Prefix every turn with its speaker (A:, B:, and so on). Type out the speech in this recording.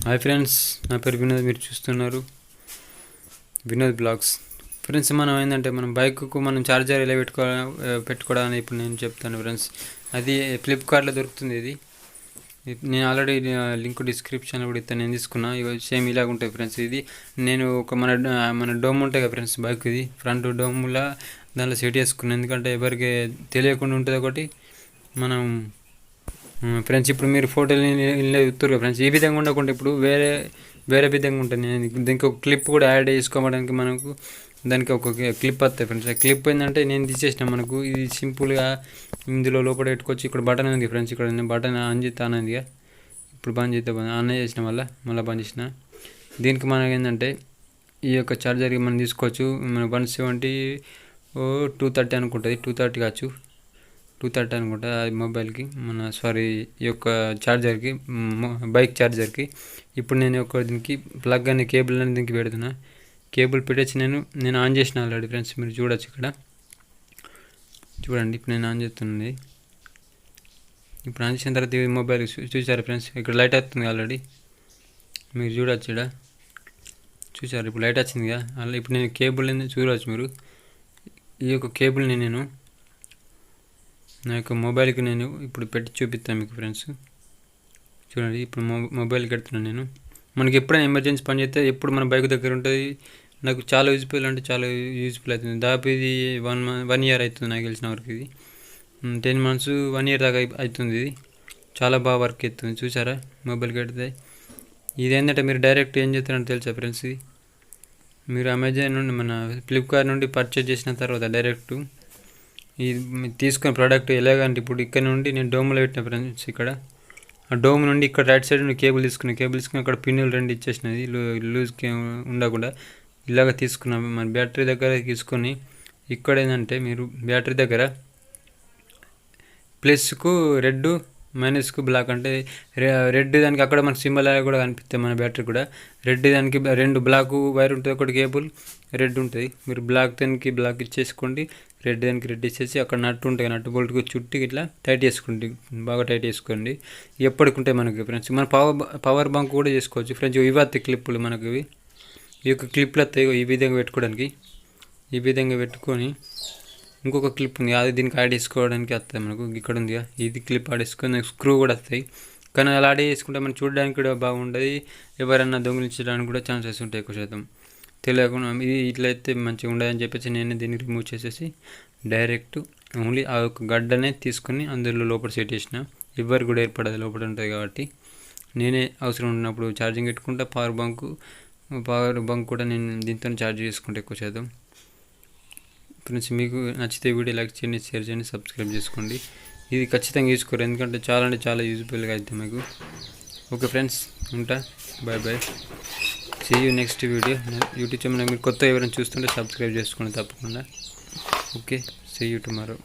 A: Hi friends, నా పేరు వినోద్. మీరు చూస్తున్నారు వినోద్ బ్లాగ్స్. ఫ్రెండ్స్, మనం ఏంటంటే మనం బైక్కు మనం ఛార్జర్ ఎలా పెట్టుకోవడానికి ఇప్పుడు నేను చెప్తాను ఫ్రెండ్స్. అది ఫ్లిప్కార్ట్లో దొరుకుతుంది. ఇది నేను ఆల్రెడీ లింక్ డిస్క్రిప్షన్లో కూడా ఇస్తాను. నేను తీసుకున్నా. ఇవి సేమ్ ఇలాగ ఉంటాయి ఫ్రెండ్స్. ఇది నేను ఒక మన డోమ్ ఉంటాయి కదా ఫ్రెండ్స్, బైక్ ఇది ఫ్రంట్ డోమ్లా దాంట్లో సెట్ చేసుకున్నాను. ఎందుకంటే ఎవరికి తెలియకుండా ఉంటుంది ఒకటి. మనం ఫ్రెండ్స్ ఇప్పుడు మీరు ఫోటోలు ఇలా చూస్తారు కదా ఫ్రెండ్స్, ఈ విధంగా ఉండకుండా ఇప్పుడు వేరే విధంగా ఉంటుంది. నేను దీనికి ఒక క్లిప్ కూడా యాడ్ చేసుకోవడానికి మనకు దానికి ఒక క్లిప్ వస్తాయి ఫ్రెండ్స్. ఆ క్లిప్ ఏంటంటే నేను తీసేసిన. మనకు ఇది సింపుల్గా ఇందులో లోపల పెట్టుకోవచ్చు. ఇక్కడ బటన్ ఉంది ఫ్రెండ్స్. ఇక్కడ నేను బటన్ ఆన్ చేస్తాను. ఇక ఇప్పుడు బంద్ చేస్తే ఆన్ చేసిన మళ్ళీ బంద్ చేసిన. దీనికి మనకి ఏంటంటే ఈ యొక్క ఛార్జర్కి మనం తీసుకోవచ్చు. మన 170 230 అనుకుంటుంది. 230 కావచ్చు, 230 అనుకుంటా మొబైల్కి, ఈ యొక్క ఛార్జర్కి, బైక్ ఛార్జర్కి. ఇప్పుడు నేను దీనికి ప్లగ్ అనే కేబుల్ అని దీనికి పెడుతున్నా. కేబుల్ పెట్టేసి నేను ఆన్ చేసిన ఆల్రెడీ ఫ్రెండ్స్. మీరు చూడొచ్చు ఇక్కడ చూడండి. ఇప్పుడు నేను ఆన్ చేస్తున్నది. ఇప్పుడు ఆన్ చేసిన తర్వాత ఈ మొబైల్ చూసారు ఫ్రెండ్స్, ఇక్కడ లైట్ వస్తుంది ఆల్రెడీ. మీరు చూడొచ్చు ఇక్కడ చూసారు. ఇప్పుడు లైట్ వచ్చింది కదా. అలా ఇప్పుడు నేను కేబుల్ చూడవచ్చు. మీరు ఈ యొక్క కేబుల్ని నేను నా యొక్క మొబైల్కి నేను ఇప్పుడు పెట్టి చూపిస్తాను మీకు ఫ్రెండ్స్. చూడండి, ఇప్పుడు మొబైల్కి పెడుతున్నాను నేను. మనకి ఎప్పుడైనా ఎమర్జెన్సీ పని చేస్తే ఎప్పుడు మన బైక్ దగ్గర ఉంటుంది. నాకు చాలా యూజ్ఫుల్ అంటే చాలా యూజ్ఫుల్ అవుతుంది. దాదాపు ఇది 1 year అవుతుంది నాకు తెలిసిన వరకు. ఇది 10 months 1 year దాకా అవుతుంది. ఇది చాలా బాగా వర్క్ అవుతుంది. చూసారా మొబైల్కి పెడితే. ఇది ఏంటంటే మీరు డైరెక్ట్ ఏం చేస్తారంటే తెలుసా ఫ్రెండ్స్, మీరు అమెజాన్ నుండి మన ఫ్లిప్కార్ట్ నుండి పర్చేజ్ చేసిన తర్వాత డైరెక్ట్ ఇది తీసుకున్న ప్రోడక్ట్ ఎలాగంటే ఇప్పుడు ఇక్కడ నుండి నేను డోమ్లో పెట్టిన ఫ్రెండ్స్. ఇక్కడ ఆ డోమ్ నుండి ఇక్కడ రైట్ సైడ్ నుండి కేబుల్ తీసుకుని అక్కడ పిన్నులు 2 ఇచ్చేసినది లూజ్కి ఉండకుండా ఇలాగ తీసుకున్నాం. మన బ్యాటరీ దగ్గర తీసుకొని ఇక్కడ ఏంటంటే మీరు బ్యాటరీ దగ్గర ప్లస్కు రెడ్, మైనస్కు బ్లాక్. అంటే రెడ్ దానికి అక్కడ మనకు సింబల్ కూడా కనిపిస్తుంది. మన బ్యాటరీ కూడా రెడ్ దానికి 2 బ్లాక్ వైర్ ఉంటుంది. ఒకటి కేబుల్ రెడ్ ఉంటుంది. మీరు దానికి బ్లాక్ ఇచ్చేసుకోండి, రెడ్ దానికి రెడ్ ఇచ్చేసి అక్కడ నట్టు ఉంటాయి. నట్టు బోల్ట్కి చుట్టి ఇట్లా టైట్ చేసుకోండి, బాగా టైట్ చేసుకోండి. ఎప్పటికుంటాయి మనకి ఫ్రెండ్స్. మన పవర్ బంక్ కూడా చేసుకోవచ్చు ఫ్రెండ్స్. ఇవి వస్తాయి క్లిప్పులు మనకి. ఈ యొక్క క్లిప్లు వస్తాయి ఈ విధంగా పెట్టుకోవడానికి. ఈ విధంగా పెట్టుకొని ఇంకొక క్లిప్ ఉంది, అది దీనికి యాడ్ చేసుకోవడానికి వస్తుంది మనకు. ఇక్కడ ఉంది ఇది క్లిప్ యాడ్ చేసుకొని స్క్రూ కూడా వస్తాయి. కానీ అలా యాడ్ చేసుకుంటే మనం చూడడానికి కూడా బాగుంటుంది. ఎవరైనా దొంగిలించడానికి కూడా ఛాన్సెస్ ఉంటాయి ఎక్కువ శాతం. తెలియకుండా ఇది ఇట్లయితే మంచిగా ఉండదని చెప్పేసి నేను దీన్ని రిమూవ్ చేసేసి డైరెక్ట్ ఓన్లీ ఆ యొక్క గడ్డనే తీసుకొని అందులో లోపల సెట్ చేసిన. ఎవరు కూడా ఏర్పడదు, లోపల ఉంటుంది కాబట్టి. నేనే అవసరం ఉన్నప్పుడు ఛార్జింగ్ పెట్టుకుంటా. పవర్ బంక్ కూడా నేను దీంతో ఛార్జ్ చేసుకుంటా ఎక్కువ శాతం ఫ్రెండ్స్. మీకు నచ్చితే వీడియో లైక్ చేయండి, షేర్ చేయండి, సబ్స్క్రైబ్ చేసుకోండి. ఇది ఖచ్చితంగా తీసుకోరు, ఎందుకంటే చాలా అంటే చాలా యూజ్ఫుల్గా అవుతుంది మీకు. ఓకే ఫ్రెండ్స్, ఉంటా. Bye bye. See you next video. YouTube channel మీరు కొత్త ఎవరైనా చూస్తుంటే సబ్స్క్రైబ్ చేసుకోండి తప్పకుండా. Okay, see you tomorrow.